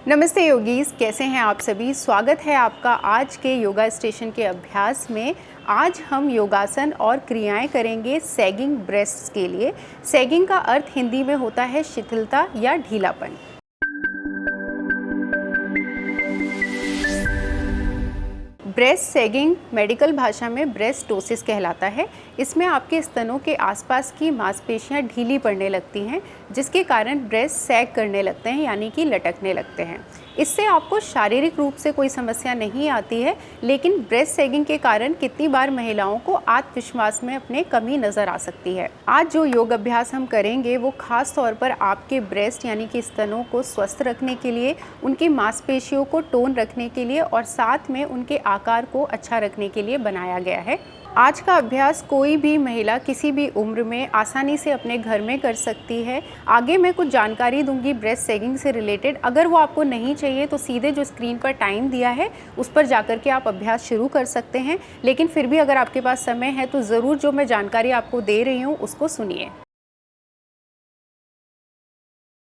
नमस्ते योगीज, कैसे हैं आप सभी। स्वागत है आपका आज के योगा स्टेशन के अभ्यास में। आज हम योगासन और क्रियाएं करेंगे सैगिंग ब्रेस्ट्स के लिए। सैगिंग का अर्थ हिंदी में होता है शिथिलता या ढीलापन। ब्रेस्ट सैगिंग मेडिकल भाषा में ब्रेस्टोसिस कहलाता है। इसमें आपके स्तनों के आसपास की मांसपेशियां ढीली पड़ने लगती हैं, जिसके कारण ब्रेस्ट सैग करने लगते हैं, यानी कि लटकने लगते हैं। इससे आपको शारीरिक रूप से कोई समस्या नहीं आती है, लेकिन ब्रेस्ट सैगिंग के कारण कितनी बार महिलाओं को आत्मविश्वास में अपने कमी नज़र आ सकती है। आज जो योग अभ्यास हम करेंगे वो खास तौर पर आपके ब्रेस्ट यानी कि स्तनों को स्वस्थ रखने के लिए, उनकी मांसपेशियों को टोन रखने के लिए और साथ में उनके आकार को अच्छा रखने के लिए बनाया गया है। आज का अभ्यास कोई भी महिला किसी भी उम्र में आसानी से अपने घर में कर सकती है। आगे मैं कुछ जानकारी दूंगी ब्रेस्ट सैगिंग से रिलेटेड। अगर वो आपको नहीं चाहिए तो सीधे जो स्क्रीन पर टाइम दिया है उस पर जाकर के आप अभ्यास शुरू कर सकते हैं, लेकिन फिर भी अगर आपके पास समय है तो ज़रूर जो मैं जानकारी आपको दे रही हूँ उसको सुनिए।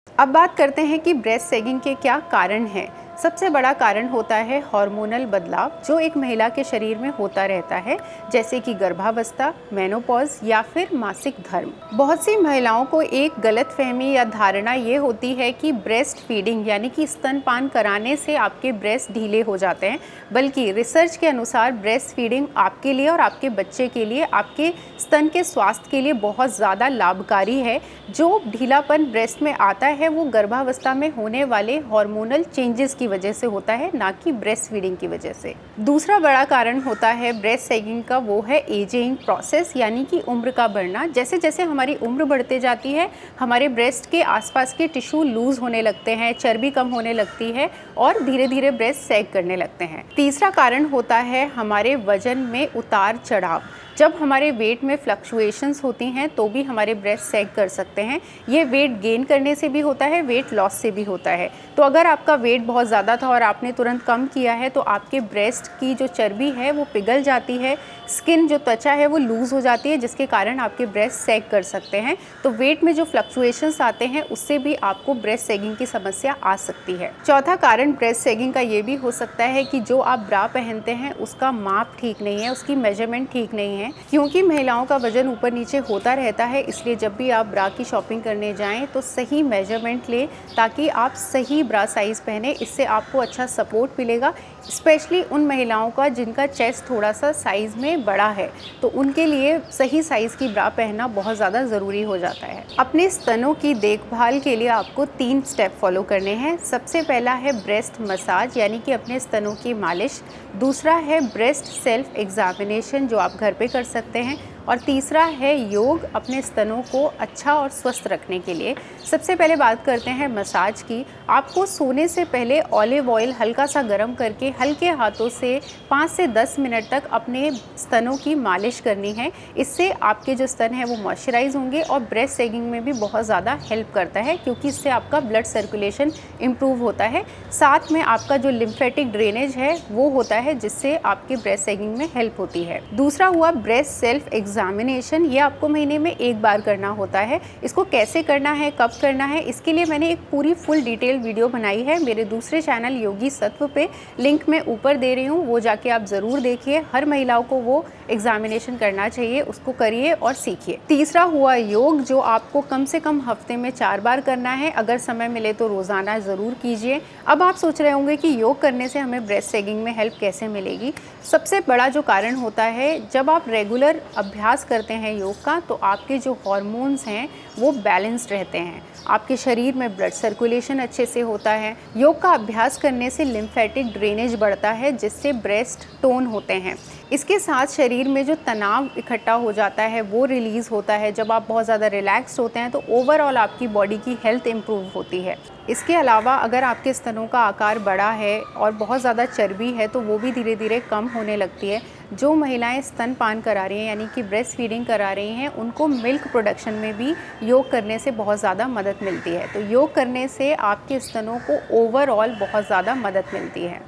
अब बात करते हैं कि ब्रेस्ट सैगिंग के क्या कारण हैं। सबसे बड़ा कारण होता है हार्मोनल बदलाव, जो एक महिला के शरीर में होता रहता है, जैसे कि गर्भावस्था, मेनोपॉज या फिर मासिक धर्म। बहुत सी महिलाओं को एक गलतफहमी या धारणा ये होती है कि ब्रेस्ट फीडिंग यानी कि स्तनपान कराने से आपके ब्रेस्ट ढीले हो जाते हैं, बल्कि रिसर्च के अनुसार ब्रेस्ट फीडिंग आपके लिए और आपके बच्चे के लिए, आपके स्तन के स्वास्थ्य के लिए बहुत ज़्यादा लाभकारी है। जो ढीलापन ब्रेस्ट में आता है वो गर्भावस्था में होने वाले हार्मोनल चेंजेस की वजह से होता है, ना कि ब्रेस्ट फीडिंग की वजह से। दूसरा बड़ा कारण होता है ब्रेस्ट सैगिंग का, वो है एजिंग प्रोसेस यानी कि उम्र का बढ़ना। जैसे जैसे हमारी उम्र बढ़ते जाती है हमारे ब्रेस्ट के आसपास के टिश्यू लूज होने लगते हैं, चर्बी कम होने लगती है और धीरे धीरे ब्रेस्ट सैग करने लगते हैं। तीसरा कारण होता है हमारे वजन में उतार चढ़ाव। जब हमारे वेट में फ्लक्चुएशंस होती हैं तो भी हमारे ब्रेस्ट सैग कर सकते हैं। ये वेट गेन करने से भी होता है, वेट लॉस से भी होता है। तो अगर आपका वेट बहुत ज़्यादा था और आपने तुरंत कम किया है तो आपके ब्रेस्ट की जो चर्बी है वो पिघल जाती है, स्किन जो त्वचा है वो लूज़ हो जाती है, जिसके कारण आपके ब्रेस्ट सैग कर सकते हैं। तो वेट में जो फ्लक्चुएशंस आते हैं उससे भी आपको ब्रेस्ट सैगिंग की समस्या आ सकती है। चौथा कारण ब्रेस्ट सैगिंग का ये भी हो सकता है कि जो आप ब्रा पहनते हैं उसका माप ठीक नहीं है, उसकी मेजरमेंट ठीक नहीं है। क्योंकि महिलाओं का वजन ऊपर नीचे होता रहता है, इसलिए जब भी आप ब्रा की शॉपिंग करने जाएं तो सही मेजरमेंट लें ताकि आप सही ब्रा साइज़ पहने। इससे आपको अच्छा सपोर्ट मिलेगा, स्पेशली उन महिलाओं का जिनका चेस्ट थोड़ा सा साइज़ में बड़ा है, तो उनके लिए सही साइज़ की ब्रा पहनना बहुत ज़्यादा ज़रूरी हो जाता है। अपने स्तनों की देखभाल के लिए आपको 3 स्टेप फॉलो करने हैं। सबसे पहला है ब्रेस्ट मसाज यानी कि अपने स्तनों की मालिश। दूसरा है ब्रेस्ट सेल्फ एग्जामिनेशन जो आप घर पे कर सकते हैं। और तीसरा है योग अपने स्तनों को अच्छा और स्वस्थ रखने के लिए। सबसे पहले बात करते हैं मसाज की। आपको सोने से पहले ऑलिव ऑयल हल्का सा गर्म करके हल्के हाथों से 5 से 10 मिनट तक अपने स्तनों की मालिश करनी है। इससे आपके जो स्तन हैं वो मॉइस्चराइज होंगे और ब्रेस्ट सैगिंग में भी बहुत ज़्यादा हेल्प करता है, क्योंकि इससे आपका ब्लड सर्कुलेशन इम्प्रूव होता है। साथ में आपका जो लिम्फेटिक ड्रेनेज है वो होता है, जिससे आपके ब्रेस्ट सैगिंग में हेल्प होती है। दूसरा हुआ ब्रेस्ट सेल्फ एग्जामिनेशन। ये आपको महीने में एक बार करना होता है। इसको कैसे करना है, कब करना है, इसके लिए मैंने एक पूरी फुल डिटेल वीडियो बनाई है मेरे दूसरे चैनल योगी सत्व पे। लिंक मैं ऊपर दे रही हूँ, वो जाके आप ज़रूर देखिए। हर महिलाओं को वो एग्जामिनेशन करना चाहिए, उसको करिए और सीखिए। तीसरा हुआ योग, जो आपको कम से कम हफ्ते में 4 बार करना है। अगर समय मिले तो रोज़ाना ज़रूर कीजिए। अब आप सोच रहे होंगे कि योग करने से हमें ब्रेस्ट सैगिंग में हेल्प कैसे मिलेगी। सबसे बड़ा जो कारण होता है, जब आप रेगुलर अभ्यास करते हैं योग का तो आपके जो हॉर्मोन्स हैं वो बैलेंस्ड रहते हैं, आपके शरीर में ब्लड सर्कुलेशन अच्छे से होता है। योग का अभ्यास करने से लिम्फेटिक ड्रेनेज बढ़ता है, जिससे ब्रेस्ट टोन होते हैं। इसके साथ शरीर में जो तनाव इकट्ठा हो जाता है वो रिलीज़ होता है। जब आप बहुत ज़्यादा रिलैक्स्ड होते हैं तो ओवरऑल आपकी बॉडी की हेल्थ इम्प्रूव होती है। इसके अलावा अगर आपके स्तनों का आकार बड़ा है और बहुत ज़्यादा चर्बी है तो वो भी धीरे धीरे कम होने लगती है। जो महिलाएं स्तनपान करा रही हैं यानी कि ब्रेस्ट फीडिंग करा रही हैं, उनको मिल्क प्रोडक्शन में भी योग करने से बहुत ज़्यादा मदद मिलती है। तो योग करने से आपके स्तनों को ओवरऑल बहुत ज़्यादा मदद मिलती है।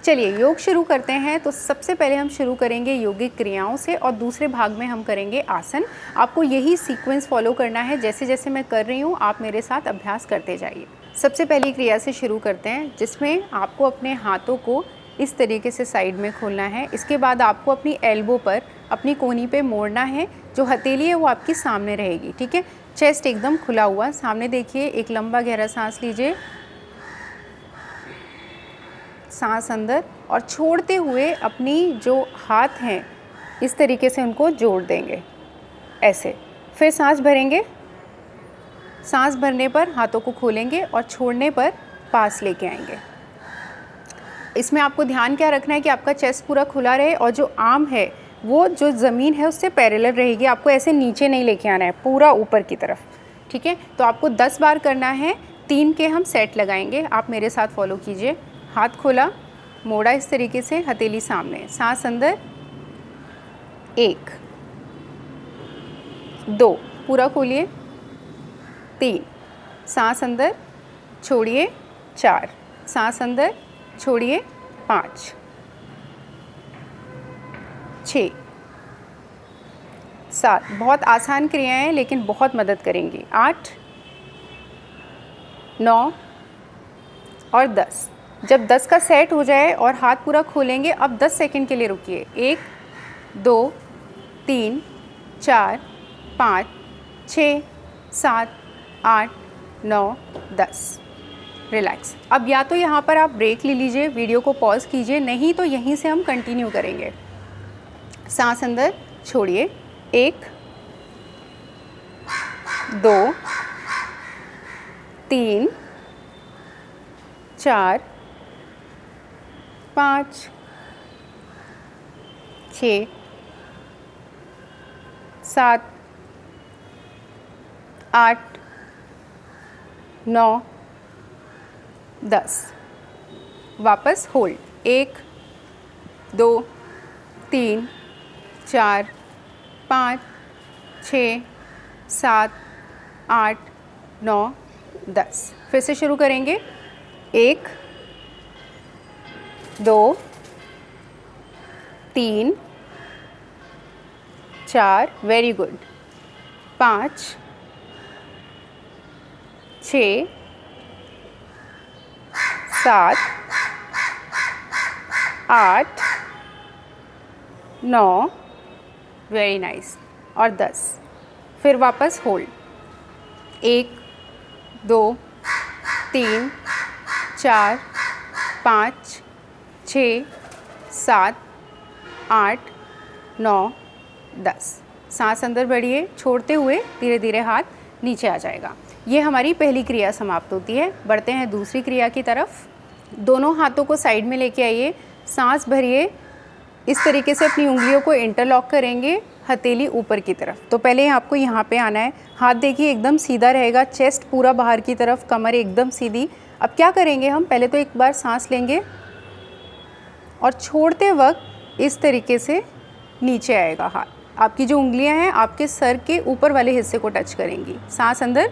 चलिए योग शुरू करते हैं। तो सबसे पहले हम शुरू करेंगे योगिक क्रियाओं से और दूसरे भाग में हम करेंगे आसन। आपको यही सीक्वेंस फॉलो करना है, जैसे जैसे मैं कर रही हूँ आप मेरे साथ अभ्यास करते जाइए। सबसे पहली क्रिया से शुरू करते हैं, जिसमें आपको अपने हाथों को इस तरीके से साइड में खोलना है। इसके बाद आपको अपनी एल्बो पर, अपनी कोहनी पे मोड़ना है। जो हथेली है वो आपकी सामने रहेगी, ठीक है। चेस्ट एकदम खुला हुआ सामने देखिए। एक लंबा गहरा सांस लीजिए, सांस अंदर, और छोड़ते हुए अपनी जो हाथ हैं इस तरीके से उनको जोड़ देंगे ऐसे। फिर सांस भरेंगे, सांस भरने पर हाथों को खोलेंगे और छोड़ने पर पास लेके आएंगे। इसमें आपको ध्यान क्या रखना है कि आपका चेस्ट पूरा खुला रहे और जो आर्म है वो जो ज़मीन है उससे पैरेलल रहेगी। आपको ऐसे नीचे नहीं लेके आना है, पूरा ऊपर की तरफ, ठीक है। तो आपको 10 बार करना है, 3 के हम सेट लगाएंगे। आप मेरे साथ फॉलो कीजिए। हाथ खोला, मोड़ा इस तरीके से, हथेली सामने, सांस अंदर, 1 2, पूरा खोलिए, 3, सांस अंदर, छोड़िए, 4, सांस अंदर, छोड़िए, 5, 6, 7। बहुत आसान क्रियाएं हैं लेकिन बहुत मदद करेंगी। 8, 9 और 10। जब 10 का सेट हो जाए और हाथ पूरा खोलेंगे, अब 10 सेकंड के लिए रुकिए। 1 2 3 4 5 6 7 8 9 10। रिलैक्स। अब या तो यहाँ पर आप ब्रेक ले लीजिए, वीडियो को पॉज कीजिए, नहीं तो यहीं से हम कंटिन्यू करेंगे। सांस अंदर, छोड़िए, 1 2 3 4 5 6 7 8 9 10। वापस होल्ड, 1 2 3 4 5 6 7 8 9 10। फिर से शुरू करेंगे। 1 2 3 4, वेरी गुड, 5 6 7 8 9, वेरी नाइस, और 10। फिर वापस होल्ड, 1 2 3 4 5 6 7 8 9 10। सांस अंदर बढ़िए, छोड़ते हुए धीरे धीरे हाथ नीचे आ जाएगा। ये हमारी पहली क्रिया समाप्त होती है। बढ़ते हैं दूसरी क्रिया की तरफ। दोनों हाथों को साइड में लेके आइए, सांस भरिए, इस तरीके से अपनी उंगलियों को इंटरलॉक करेंगे, हथेली ऊपर की तरफ। तो पहले आपको यहाँ पे आना है, हाथ देखिए एकदम सीधा रहेगा, चेस्ट पूरा बाहर की तरफ, कमर एकदम सीधी। अब क्या करेंगे हम, पहले तो एक बार सांस लेंगे और छोड़ते वक्त इस तरीके से नीचे आएगा हाथ। आपकी जो उंगलियां हैं आपके सर के ऊपर वाले हिस्से को टच करेंगी। सांस अंदर,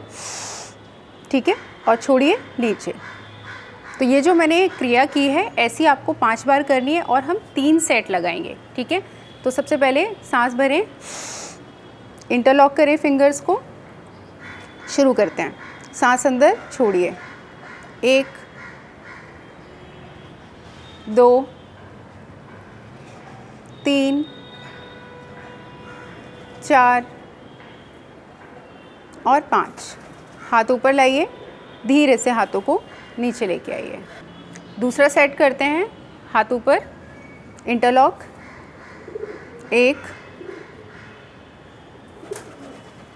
ठीक है, और छोड़िए नीचे। तो ये जो मैंने क्रिया की है ऐसी आपको 5 बार करनी है और हम 3 सेट लगाएंगे, ठीक है। तो सबसे पहले सांस भरें, इंटरलॉक करें फिंगर्स को, शुरू करते हैं। सांस अंदर, छोड़िए, 1 2 3 4 और 5। हाथ ऊपर लाइए, धीरे से हाथों को नीचे लेके आइए। दूसरा सेट करते हैं, हाथ ऊपर, इंटरलॉक, 1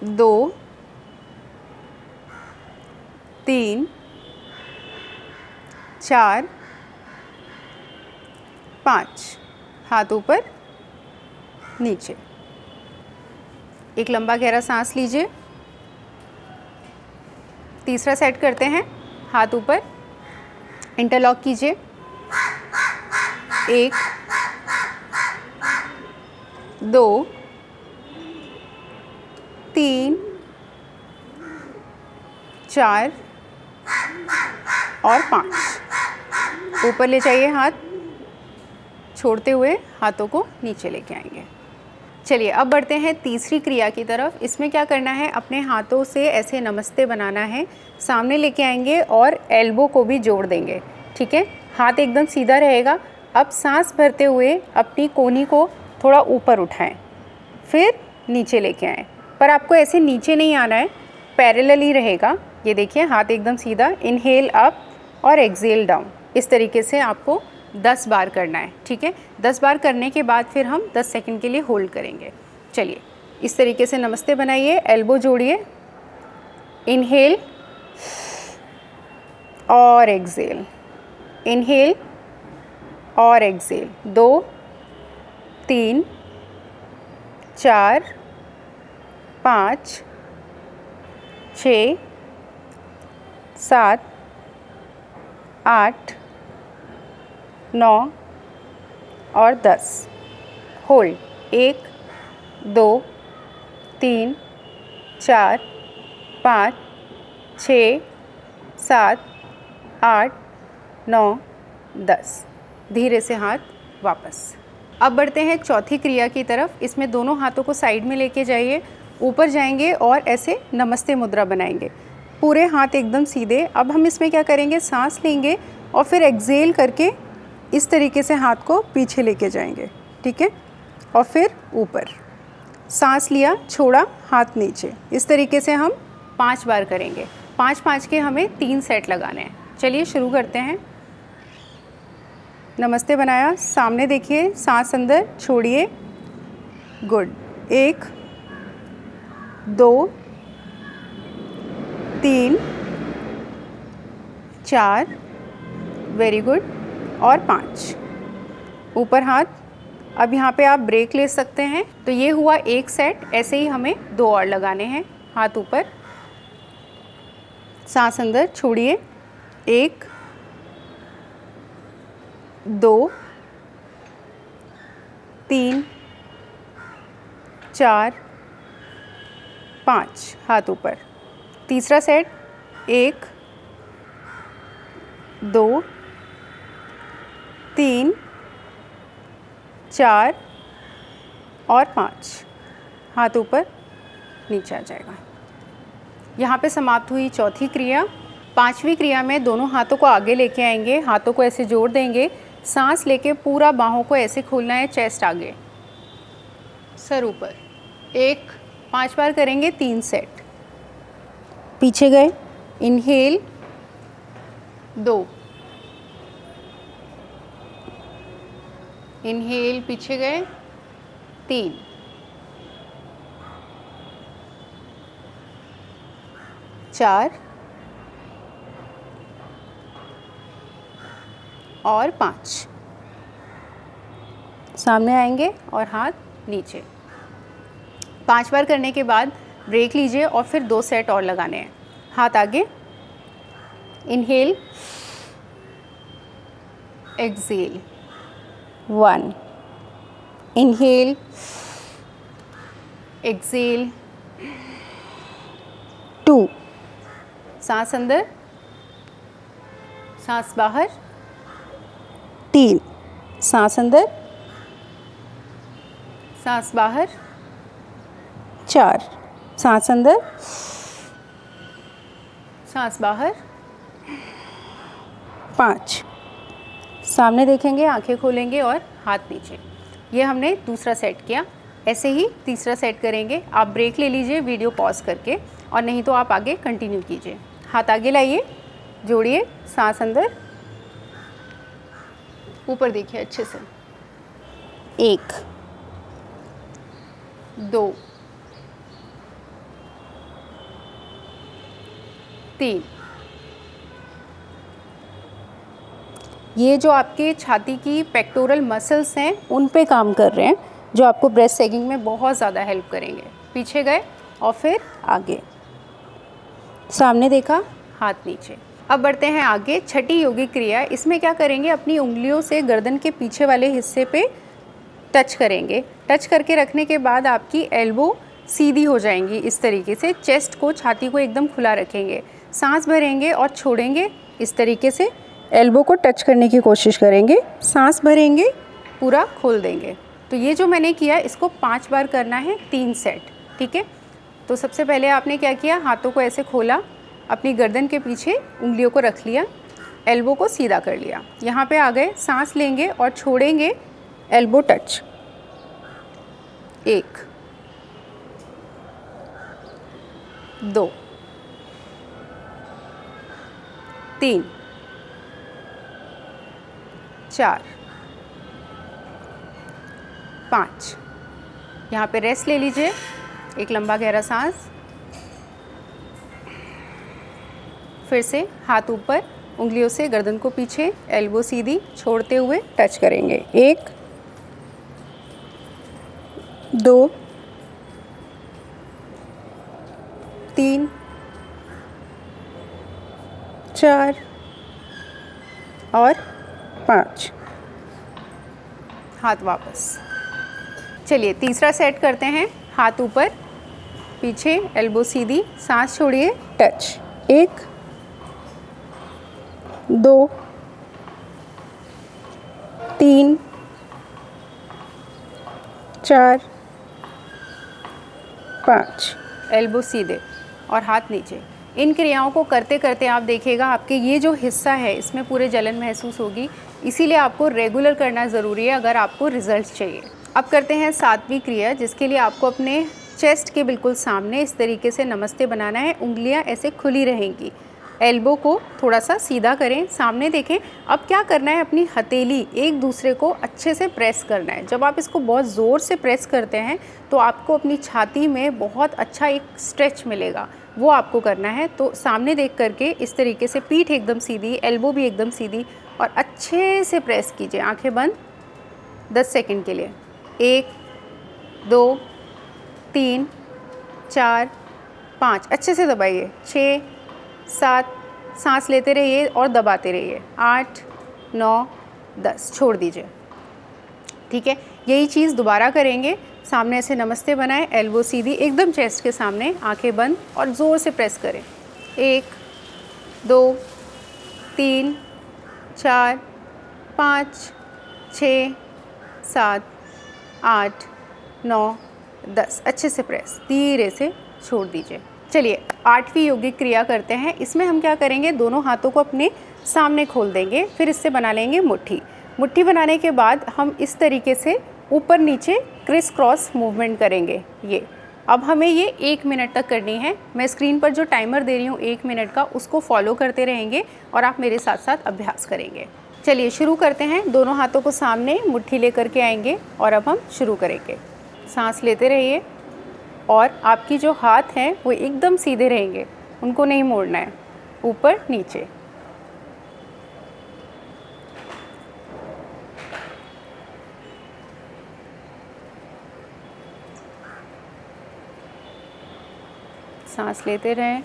2 3 4 5। हाथ ऊपर, नीचे। एक लंबा गहरा सांस लीजिए। तीसरा सेट करते हैं, हाथ ऊपर, इंटरलॉक कीजिए, 1 2 3 4 और 5। ऊपर ले जाइए हाथ, छोड़ते हुए हाथों को नीचे लेके आएंगे। चलिए अब बढ़ते हैं तीसरी क्रिया की तरफ। इसमें क्या करना है, अपने हाथों से ऐसे नमस्ते बनाना है, सामने लेके आएंगे और एल्बो को भी जोड़ देंगे। ठीक है, हाथ एकदम सीधा रहेगा। अब सांस भरते हुए अपनी कोहनी को थोड़ा ऊपर उठाएं, फिर नीचे लेके आएं, पर आपको ऐसे नीचे नहीं आना है, पैरेलल ही रहेगा। ये देखिए हाथ एकदम सीधा, इनहेल अप और एक्सहेल डाउन। इस तरीके से आपको 10 बार करना है। ठीक है, 10 बार करने के बाद फिर हम 10 सेकंड के लिए होल्ड करेंगे। चलिए इस तरीके से नमस्ते बनाइए, एल्बो जोड़िए, इनहेल और एक्सहेल, इनहेल और एक्सहेल। 2 3 4 5 6 7 8 9 और 10। होल्ड 1 2 3 4 5 6 7 8 9 10। धीरे से हाथ वापस। अब बढ़ते हैं चौथी क्रिया की तरफ। इसमें दोनों हाथों को साइड में लेके जाइए, ऊपर जाएंगे और ऐसे नमस्ते मुद्रा बनाएंगे, पूरे हाथ एकदम सीधे। अब हम इसमें क्या करेंगे, सांस लेंगे और फिर एक्सहेल करके इस तरीके से हाथ को पीछे लेके जाएंगे। ठीक है, और फिर ऊपर, सांस लिया, छोड़ा, हाथ नीचे। इस तरीके से हम 5 बार करेंगे। 5-5 के हमें 3 सेट लगाने हैं। चलिए शुरू करते हैं। नमस्ते बनाया, सामने देखिए, सांस अंदर, छोड़िए, गुड। 1 2 3 4, वेरी गुड, और 5। ऊपर हाथ। अब यहाँ पे आप ब्रेक ले सकते हैं। तो ये हुआ एक सेट। ऐसे ही हमें 2 और लगाने हैं। हाथ ऊपर, सांस अंदर, छोड़िए, 1 2 3 4 5, हाथ ऊपर। तीसरा सेट, 1 2 3 4 और 5, हाथ ऊपर, नीचे आ जाएगा। यहाँ पे समाप्त हुई चौथी क्रिया। पांचवी क्रिया में दोनों हाथों को आगे लेके आएंगे, हाथों को ऐसे जोड़ देंगे, सांस लेके पूरा बाहों को ऐसे खोलना है, चेस्ट आगे, सर ऊपर। 5 बार करेंगे, 3 सेट। पीछे गए, इनहेल 2, इनहेल, पीछे गए 3, 4 और 5। सामने आएंगे और हाथ नीचे। 5 बार करने के बाद ब्रेक लीजिए और फिर 2 सेट और लगाने हैं। हाथ आगे, इनहेल, एक्सहेल, 1, इनहेल, एक्सहेल, 2, सांस अंदर, सांस बाहर, 3, सांस अंदर, सांस बाहर, 4, सांस अंदर, सांस बाहर, 5। सामने देखेंगे, आंखें खोलेंगे और हाथ नीचे। ये हमने दूसरा सेट किया। ऐसे ही तीसरा सेट करेंगे। आप ब्रेक ले लीजिए वीडियो पॉज करके, और नहीं तो आप आगे कंटिन्यू कीजिए। हाथ आगे लाइए, जोड़िए, सांस अंदर, ऊपर देखिए अच्छे से। 1 2 3। ये जो आपके छाती की पेक्टोरल मसल्स हैं उन पे काम कर रहे हैं, जो आपको ब्रेस्ट सैगिंग में बहुत ज़्यादा हेल्प करेंगे। पीछे गए और फिर आगे, सामने देखा, हाथ नीचे। अब बढ़ते हैं आगे, छठी योगिक क्रिया। इसमें क्या करेंगे, अपनी उंगलियों से गर्दन के पीछे वाले हिस्से पे टच करेंगे। टच करके रखने के बाद आपकी एल्बो सीधी हो जाएंगी इस तरीके से। चेस्ट को, छाती को एकदम खुला रखेंगे। सांस भरेंगे और छोड़ेंगे इस तरीके से। एल्बो को टच करने की कोशिश करेंगे, सांस भरेंगे पूरा खोल देंगे। तो ये जो मैंने किया इसको 5 बार करना है, 3 सेट, ठीक है। तो सबसे पहले आपने क्या किया, हाथों को ऐसे खोला, अपनी गर्दन के पीछे उंगलियों को रख लिया, एल्बो को सीधा कर लिया, यहाँ पे आ गए, सांस लेंगे और छोड़ेंगे, एल्बो टच, 1 2 3 4 5। यहाँ पे रेस्ट ले लीजिए, एक लंबा गहरा सांस, फिर से हाथ ऊपर, उंगलियों से गर्दन को पीछे, एल्बो सीधी, छोड़ते हुए टच करेंगे, 1 2 3 4 और 5। हाथ वापस। चलिए तीसरा सेट करते हैं, हाथ ऊपर, पीछे, एल्बो सीधी, सांस छोड़िए, टच, 1 2 3 4 5। एल्बो सीधे और हाथ नीचे। इन क्रियाओं को करते करते आप देखिएगा आपके ये जो हिस्सा है इसमें पूरे जलन महसूस होगी, इसीलिए आपको रेगुलर करना ज़रूरी है अगर आपको रिजल्ट चाहिए। अब करते हैं 7वीं क्रिया, जिसके लिए आपको अपने चेस्ट के बिल्कुल सामने इस तरीके से नमस्ते बनाना है, उंगलियां ऐसे खुली रहेंगी, एल्बो को थोड़ा सा सीधा करें, सामने देखें। अब क्या करना है, अपनी हथेली एक दूसरे को अच्छे से प्रेस करना है। जब आप इसको बहुत ज़ोर से प्रेस करते हैं तो आपको अपनी छाती में बहुत अच्छा एक स्ट्रेच मिलेगा, वो आपको करना है। तो सामने देख करके इस तरीके से पीठ एकदम सीधी, एल्बो भी एकदम सीधी, और अच्छे से प्रेस कीजिए, आंखें बंद 10 सेकंड के लिए। 1 2 3 4 5, अच्छे से दबाइए, 6 7, सांस लेते रहिए और दबाते रहिए, 8 9 10, छोड़ दीजिए, ठीक है। यही चीज़ दोबारा करेंगे, सामने से नमस्ते बनाएं, एल्बो सीधी एकदम चेस्ट के सामने, आंखें बंद और ज़ोर से प्रेस करें, 1 2 3 4 5 6 7 8 9 10, अच्छे से प्रेस, धीरे से छोड़ दीजिए। चलिए 8वीं यौगिक क्रिया करते हैं। इसमें हम क्या करेंगे, दोनों हाथों को अपने सामने खोल देंगे, फिर इससे बना लेंगे मुट्ठी। मुट्ठी बनाने के बाद हम इस तरीके से ऊपर नीचे क्रिस क्रॉस मूवमेंट करेंगे। ये अब हमें ये 1 मिनट तक करनी है। मैं स्क्रीन पर जो टाइमर दे रही हूँ 1 मिनट का, उसको फॉलो करते रहेंगे और आप मेरे साथ साथ अभ्यास करेंगे। चलिए शुरू करते हैं। दोनों हाथों को सामने मुट्ठी लेकर के आएंगे और अब हम शुरू करेंगे। सांस लेते रहिए और आपकी जो हाथ हैं वो एकदम सीधे रहेंगे, उनको नहीं मोड़ना है, ऊपर नीचे। सांस लेते रहें।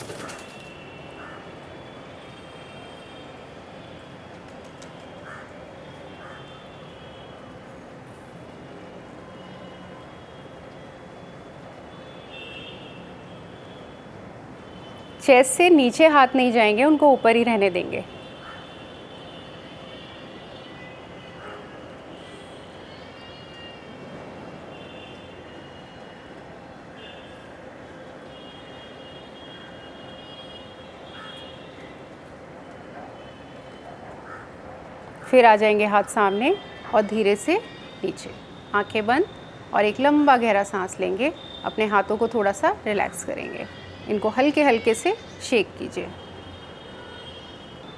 चेस्ट से नीचे हाथ नहीं जाएंगे, उनको ऊपर ही रहने देंगे। फिर आ जाएंगे हाथ सामने और धीरे से नीचे, आंखें बंद और एक लंबा गहरा सांस लेंगे। अपने हाथों को थोड़ा सा रिलैक्स करेंगे, इनको हल्के हल्के से शेक कीजिए।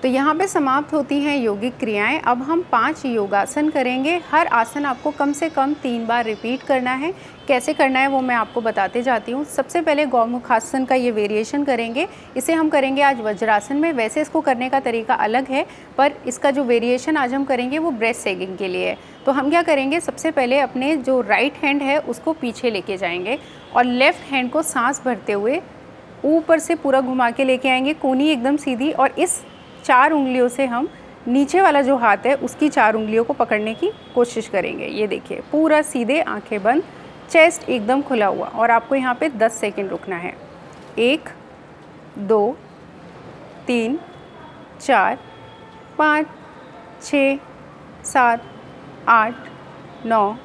तो यहाँ पे समाप्त होती हैं यौगिक क्रियाएं। अब हम 5 योगासन करेंगे। हर आसन आपको कम से कम 3 बार रिपीट करना है। कैसे करना है वो मैं आपको बताते जाती हूँ। सबसे पहले गौमुखासन का ये वेरिएशन करेंगे। इसे हम करेंगे आज वज्रासन में। वैसे इसको करने का तरीका अलग है, पर इसका जो वेरिएशन आज हम करेंगे वो ब्रेस्ट सेगिंग के लिए है। तो हम क्या करेंगे, सबसे पहले अपने जो राइट हैंड है उसको पीछे लेके जाएंगे और लेफ़्ट हैंड को सांस भरते हुए ऊपर से पूरा घुमा के लेके आएंगे, कोहनी एकदम सीधी। और इस 4 उंगलियों से हम नीचे वाला जो हाथ है उसकी 4 उंगलियों को पकड़ने की कोशिश करेंगे। ये देखिए, पूरा सीधे, आंखें बंद, चेस्ट एकदम खुला हुआ। और आपको यहाँ पे 10 सेकंड रुकना है। 1 2 3 4 5 6 7 8 9,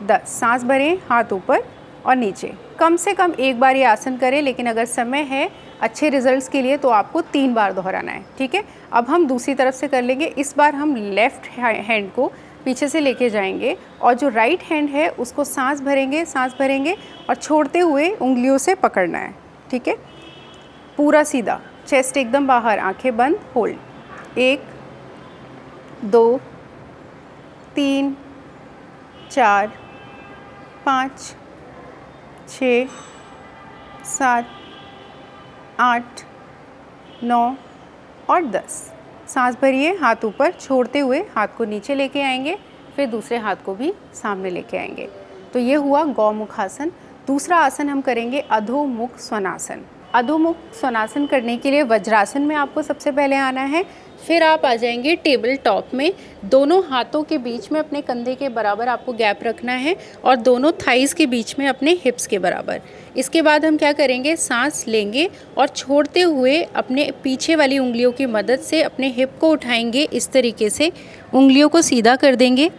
10। सांस भरें, हाथ ऊपर और नीचे। कम से कम एक बार ये आसन करें, लेकिन अगर समय है अच्छे रिजल्ट्स के लिए तो आपको 3 बार दोहराना है, ठीक है। अब हम दूसरी तरफ से कर लेंगे। इस बार हम लेफ़्ट हैंड को पीछे से लेके जाएंगे और जो राइट हैंड है उसको सांस भरेंगे और छोड़ते हुए उंगलियों से पकड़ना है, ठीक है। पूरा सीधा, चेस्ट एकदम बाहर, आंखें बंद, होल्ड। 1, 2, 3, 4, 5, 6, 7, 8, 9 और 10। सांस भरिए, हाथ ऊपर, छोड़ते हुए हाथ को नीचे लेके आएंगे, फिर दूसरे हाथ को भी सामने लेके आएंगे। तो ये हुआ गौमुख आसन। दूसरा आसन हम करेंगे अधोमुख स्वनासन। अधोमुख स्वनासन करने के लिए वज्रासन में आपको सबसे पहले आना है, फिर आप आ जाएंगे टेबल टॉप में। दोनों हाथों के बीच में अपने कंधे के बराबर आपको गैप रखना है और दोनों थाइज़ के बीच में अपने हिप्स के बराबर। इसके बाद हम क्या करेंगे, सांस लेंगे और छोड़ते हुए अपने पीछे वाली उंगलियों की मदद से अपने हिप को उठाएंगे। इस तरीके से उंगलियों को सीधा कर देंगे,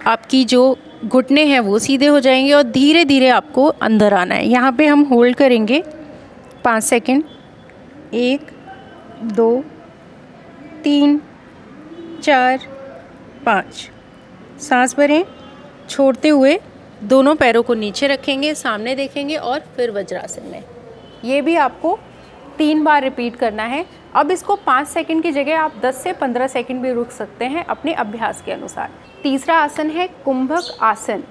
आपकी जो घुटने हैं वो सीधे हो जाएंगे और धीरे धीरे आपको अंदर आना है। यहाँ पे हम होल्ड करेंगे 5 सेकंड। 1, 2, 3, 4, 5। सांस भरें, छोड़ते हुए दोनों पैरों को नीचे रखेंगे, सामने देखेंगे और फिर वज्रासन में। ये भी आपको 3 बार रिपीट करना है। अब इसको 5 सेकंड की जगह आप 10 से 15 सेकंड भी रुक सकते हैं अपने अभ्यास के अनुसार। तीसरा आसन है कुंभक आसन।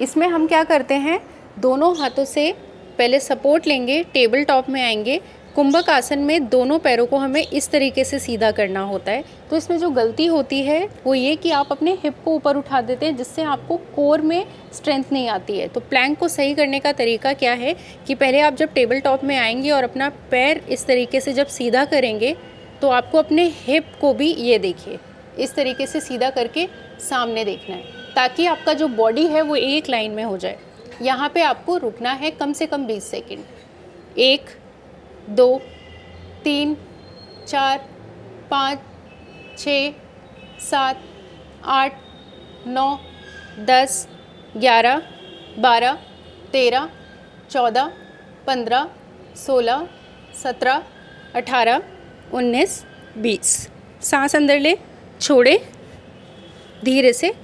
इसमें हम क्या करते हैं, दोनों हाथों से पहले सपोर्ट लेंगे, टेबल टॉप में आएंगे। कुंभक आसन में दोनों पैरों को हमें इस तरीके से सीधा करना होता है। तो इसमें जो गलती होती है वो ये कि आप अपने हिप को ऊपर उठा देते हैं, जिससे आपको कोर में स्ट्रेंथ नहीं आती है। तो प्लैंक को सही करने का तरीका क्या है कि पहले आप जब टेबल टॉप में आएंगे और अपना पैर इस तरीके से जब सीधा करेंगे तो आपको अपने हिप को भी, ये देखिए, इस तरीके से सीधा करके सामने देखना है, ताकि आपका जो बॉडी है वो एक लाइन में हो जाए। यहाँ पे आपको रुकना है कम से कम 20 सेकंड। 1, 2, 3, 4, 5, 6, 7, 8, 9, 10, 11, 12, 13, 14, 15, 16, 17, 18, 19, 20। सांस अंदर ले, छोड़े, धीरे से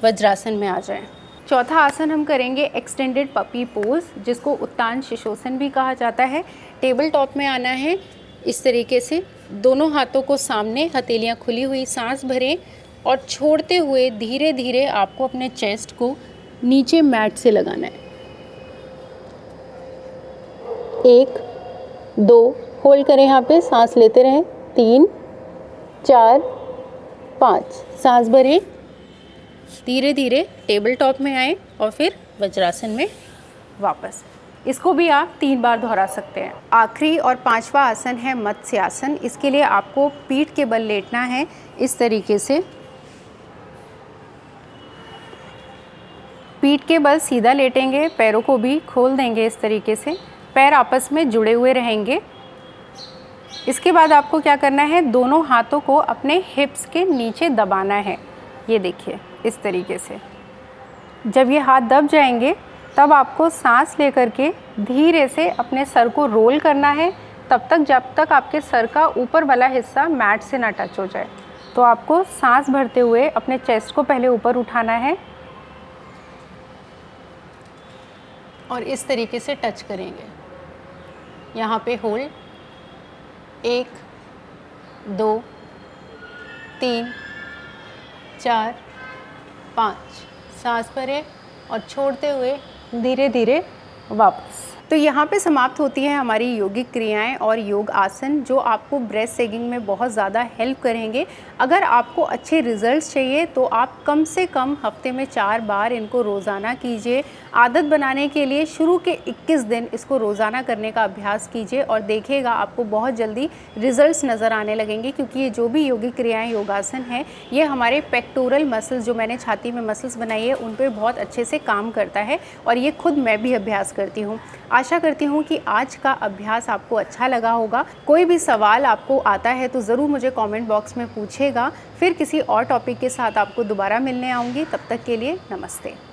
वज्रासन में आ जाएं। चौथा आसन हम करेंगे एक्सटेंडेड पपी पोज, जिसको उत्तान शिशोसन भी कहा जाता है। टेबल टॉप में आना है इस तरीके से, दोनों हाथों को सामने, हथेलियां खुली हुई, सांस भरें और छोड़ते हुए धीरे धीरे आपको अपने चेस्ट को नीचे मैट से लगाना है। 1, 2, होल्ड करें यहाँ पे, सांस लेते रहें। 3, 4, 5, सांस भरें, धीरे धीरे टेबल टॉप में आए और फिर वज्रासन में वापस। इसको भी आप 3 बार दोहरा सकते हैं। आखिरी और 5वां आसन है मत्स्यासन। इसके लिए आपको पीठ के बल लेटना है इस तरीके से। पीठ के बल सीधा लेटेंगे, पैरों को भी खोल देंगे इस तरीके से, पैर आपस में जुड़े हुए रहेंगे। इसके बाद आपको क्या करना है, दोनों हाथों को अपने हिप्स के नीचे दबाना है। ये देखिए इस तरीके से। जब ये हाथ दब जाएंगे तब आपको सांस लेकर के धीरे से अपने सर को रोल करना है, तब तक जब तक आपके सर का ऊपर वाला हिस्सा मैट से ना टच हो जाए। तो आपको सांस भरते हुए अपने चेस्ट को पहले ऊपर उठाना है और इस तरीके से टच करेंगे। यहाँ पे होल्ड, 1, 2, 3, 4, 5, सांस भरें और छोड़ते हुए धीरे धीरे वापस। तो यहाँ पे समाप्त होती है हमारी योगिक क्रियाएं और योग आसन, जो आपको ब्रेस्ट सेगिंग में बहुत ज़्यादा हेल्प करेंगे। अगर आपको अच्छे रिजल्ट्स चाहिए तो आप कम से कम हफ्ते में 4 बार इनको रोज़ाना कीजिए। आदत बनाने के लिए शुरू के 21 दिन इसको रोज़ाना करने का अभ्यास कीजिए और देखिएगा आपको बहुत जल्दी रिजल्ट्स नज़र आने लगेंगे, क्योंकि ये जो भी योगिक क्रियाएँ योगासन हैं ये हमारे पेक्टोरल मसल्स, जो मैंने छाती में मसल्स बनाई है, उन पर बहुत अच्छे से काम करता है और ये खुद मैं भी अभ्यास करती हूँ। आशा करती हूँ कि आज का अभ्यास आपको अच्छा लगा होगा। कोई भी सवाल आपको आता है तो ज़रूर मुझे कमेंट बॉक्स में पूछेगा। फिर किसी और टॉपिक के साथ आपको दोबारा मिलने आऊँगी। तब तक के लिए नमस्ते।